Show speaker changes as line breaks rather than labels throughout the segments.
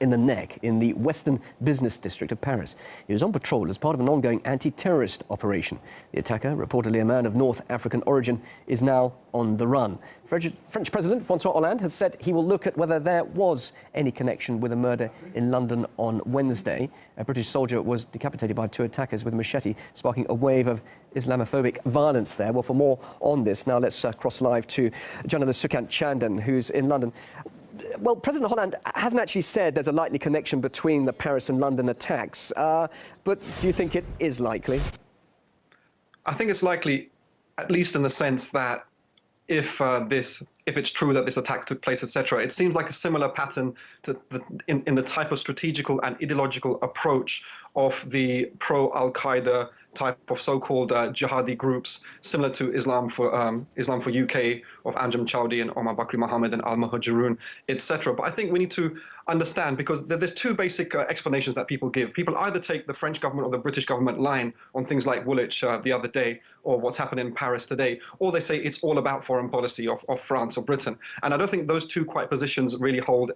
in the neck in the Western Business District of Paris. He was on patrol as part of an ongoing anti-terrorist operation. The attacker, reportedly a man of North African origin, is now on the run. French President Francois Hollande has said he will look at whether there was any connection with a murder in London on Wednesday. A British soldier was decapitated by two attackers with a machete, sparking a wave of Islamophobic violence there. Well, for more on this, now let's cross live to journalist Sukant Chandan, who's in London. Well, President Hollande hasn't actually said there's a likely connection between the Paris and London attacks, but do you think it is likely?
I think it's likely, at least in the sense that if it's true that this attack took place, etc., it seems like a similar pattern to in the type of strategical and ideological approach of the pro-Al-Qaeda type of so-called jihadi groups, similar to Islam for UK of Anjem Choudhury and Omar Bakri Mohammed and Al-Muhajirun, etc. But I think we need to understand, because there's two basic explanations that people give. People either take the French government or the British government line on things like Woolwich the other day, or what's happened in Paris today, or they say it's all about foreign policy of France or Britain. And I don't think those two positions really hold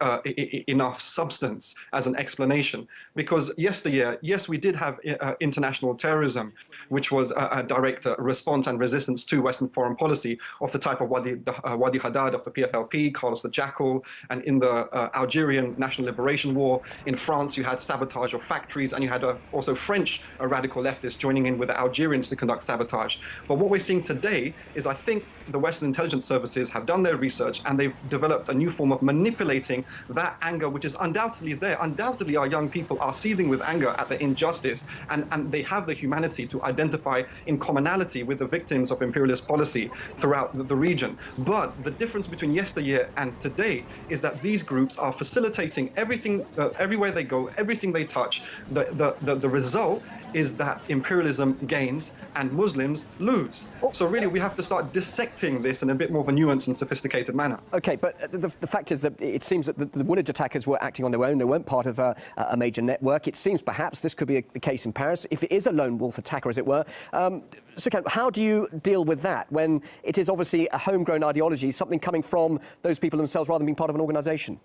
enough substance as an explanation, because yesteryear, yes, we did have international terrorism, which was a direct response and resistance to Western foreign policy of the type of Wadi Haddad of the PFLP, Carlos the Jackal, and in the Algerian National Liberation War. In France, you had sabotage of factories, and you had also French radical leftists joining in with the Algerians to conduct sabotage. But what we're seeing today is, I think the Western intelligence services have done their research and they've developed a new form of manipulating that anger, which is undoubtedly there. Undoubtedly, our young people are seething with anger at the injustice, and they have the humanity to identify in commonality with the victims of imperialist policy throughout the region. But the difference between yesteryear and today is that these groups are facilitating everything, everywhere they go, everything they touch. The result is that imperialism gains and Muslims lose. So really, we have to start dissecting this in a bit more of a nuanced and sophisticated manner.
OK, but the fact is that it seems that the Woolwich attackers were acting on their own. They weren't part of a major network. It seems perhaps this could be the case in Paris, if it is a lone wolf attacker, as it were. Sukant, how do you deal with that when it is obviously a homegrown ideology, something coming from those people themselves rather than being part of an organisation?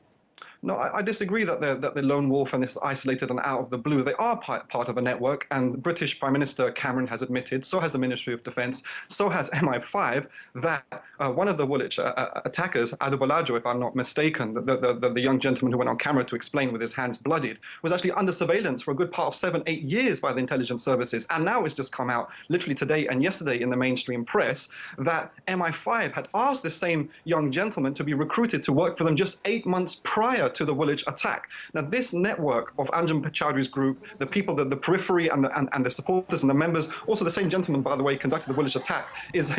No, I disagree that the lone wolf and this isolated and out of the blue. They are part of a network, and the British Prime Minister Cameron has admitted, so has the Ministry of Defence, so has MI5, that one of the Woolwich attackers, Adobolajo, if I'm not mistaken, the young gentleman who went on camera to explain with his hands bloodied, was actually under surveillance for a good part of 7-8 years by the intelligence services. And now it's just come out, literally today and yesterday in the mainstream press, that MI5 had asked the same young gentleman to be recruited to work for them just 8 months prior to the Woolwich attack. Now, this network of Anjem Choudhury's group, the people, the periphery and the supporters and the members, also the same gentleman, by the way, conducted the Woolwich attack, is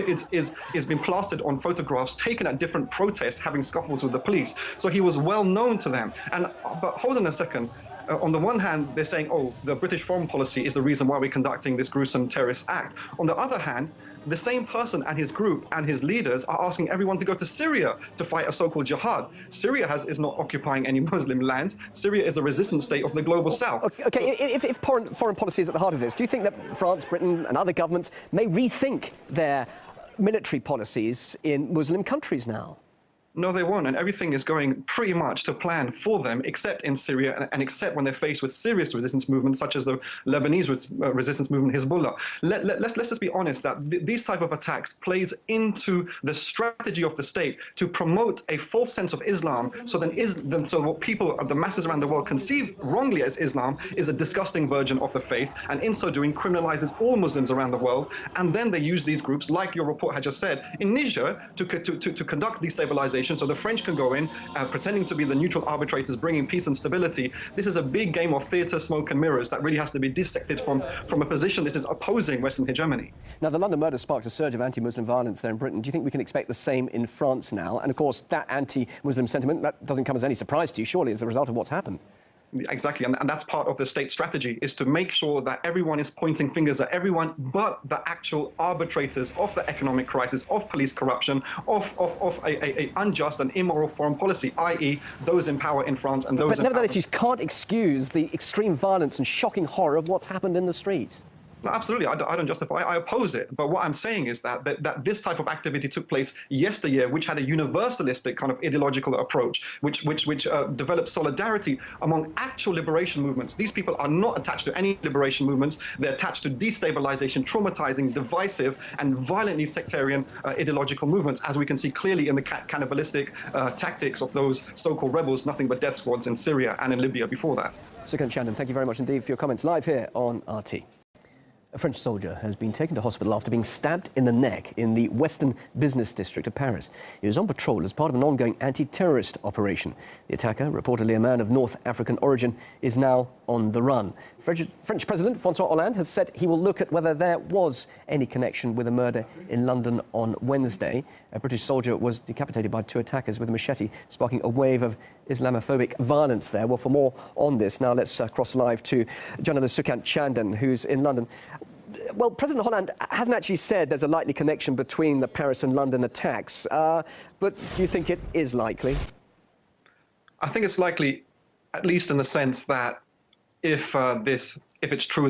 been plastered on photographs taken at different protests, having scuffles with the police. So he was well known to them. But hold on a second. On the one hand, they're saying, oh, the British foreign policy is the reason why we're conducting this gruesome terrorist act. On the other hand, the same person and his group and his leaders are asking everyone to go to Syria to fight a so-called jihad. Syria is not occupying any Muslim lands. Syria is a resistant state of the global south.
OK, so, if foreign policy is at the heart of this, do you think that France, Britain and other governments may rethink their military policies in Muslim countries now?
No, they won't, and everything is going pretty much to plan for them, except in Syria, and except when they're faced with serious resistance movements, such as the Lebanese resistance movement, Hezbollah. Let's just be honest that these type of attacks plays into the strategy of the state to promote a false sense of Islam, so what people, the masses around the world, conceive wrongly as Islam is a disgusting version of the faith, and in so doing criminalizes all Muslims around the world. And then they use these groups, like your report had just said, in Niger to conduct destabilization. So the French can go in, pretending to be the neutral arbitrators, bringing peace and stability. This is a big game of theatre, smoke and mirrors that really has to be dissected from a position that is opposing Western hegemony.
Now, the London murder sparked a surge of anti-Muslim violence there in Britain. Do you think we can expect the same in France now? And, of course, that anti-Muslim sentiment, that doesn't come as any surprise to you, surely, as a result of what's happened.
Exactly, and that's part of the state strategy, is to make sure that everyone is pointing fingers at everyone but the actual arbitrators of the economic crisis, of police corruption, of a unjust and immoral foreign policy, i.e. those in power in France and those in power.
But nevertheless, you can't excuse the extreme violence and shocking horror of what's happened in the streets.
No, absolutely. I don't justify. I oppose it. But what I'm saying is that this type of activity took place yesteryear, which had a universalistic kind of ideological approach, which developed solidarity among actual liberation movements. These people are not attached to any liberation movements. They're attached to destabilization, traumatizing, divisive, and violently sectarian ideological movements, as we can see clearly in the cannibalistic tactics of those so-called rebels, nothing but death squads in Syria and in Libya before that.
Sukant Chandan, thank you very much indeed for your comments live here on RT. A French soldier has been taken to hospital after being stabbed in the neck in the Western Business District of Paris. He was on patrol as part of an ongoing anti-terrorist operation. The attacker, reportedly a man of North African origin, is now on the run. French President Francois Hollande has said he will look at whether there was any connection with a murder in London on Wednesday. A British soldier was decapitated by two attackers with a machete, sparking a wave of Islamophobic violence there. Well, for more on this, now let's cross live to journalist Sukant Chandan, who's in London. Well, President Hollande hasn't actually said there's a likely connection between the Paris and London attacks, but do you think it is likely?
I think it's likely, at least in the sense that if it's true